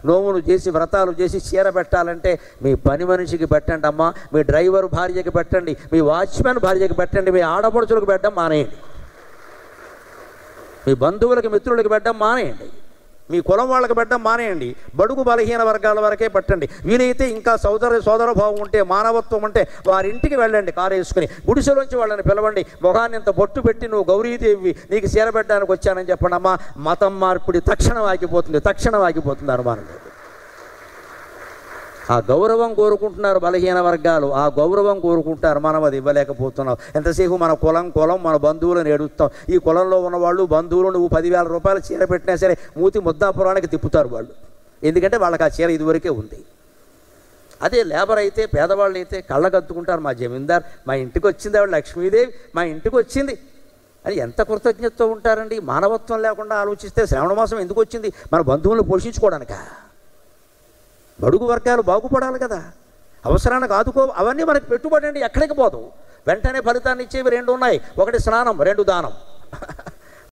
నోములు చేసి వ్రతాలు చేసి చీర పెట్టాలంటే మీ పని మనిషికి పెట్టండి అమ్మా, మీ డ్రైవర్ భార్యకి పెట్టండి, మీ వాచ్మెన్ భార్యకి పెట్టండి, మీ ఆడపడుచులకు పెట్టడం మానేయండి, మీ బంధువులకి మిత్రులకి పెట్టడం మానేయండి, మీ కులం వాళ్ళకి పెట్టడం మానేయండి, బడుగు బలహీన వర్గాల వరకే పెట్టండి. వీలైతే ఇంకా సోదరభావం ఉంటే, మానవత్వం ఉంటే వారింటికి వెళ్ళండి, కారు వేసుకుని గుడిసెలోంచి వాళ్ళని పిలవండి, మొహాన్ని ఇంత బొట్టు పెట్టి నువ్వు గౌరీదేవి నీకు చీర పెట్టడానికి వచ్చానని చెప్పండి అమ్మా. మతం మార్పిడి తక్షణం ఆగిపోతుంది అనుమానం లేదు. ఆ గౌరవం కోరుకుంటున్నారు బలహీన వర్గాలు, ఆ గౌరవం కోరుకుంటారు, మనం అది ఇవ్వలేకపోతున్నాం. ఎంతసేపు మన కులం మన బంధువులను ఏడుస్తాం. ఈ కులంలో ఉన్నవాళ్ళు బంధువులు నువ్వు 10,000 రూపాయలు చీర పెట్టినా సరే మూతి ముద్దాపురానికి తిప్పుతారు వాళ్ళు, ఎందుకంటే వాళ్ళకి ఆ చీర ఇదివరకే ఉంది. అదే లేబర్ అయితే, పేదవాళ్ళు అయితే కళ్ళగద్దుకుంటారు, మా జమీందార్ మా ఇంటికి వచ్చింది, ఆవిడ లక్ష్మీదేవి మా ఇంటికి వచ్చింది అని ఎంత కృతజ్ఞతతో ఉంటారండి. మానవత్వం లేకుండా ఆలోచిస్తే శ్రావణ మాసం ఎందుకు వచ్చింది? మన బంధువులను పోషించుకోవడానిక? బడుగు వర్గాలు బాగుపడాలి కదా, అవసరానికి ఆదుకో. అవన్నీ మనకి పెట్టుబడి అండి, ఎక్కడికి పోదు. వెంటనే ఫలితాన్ని ఇచ్చేవి 2 ఉన్నాయి, ఒకటి స్నానం, 2 దానం.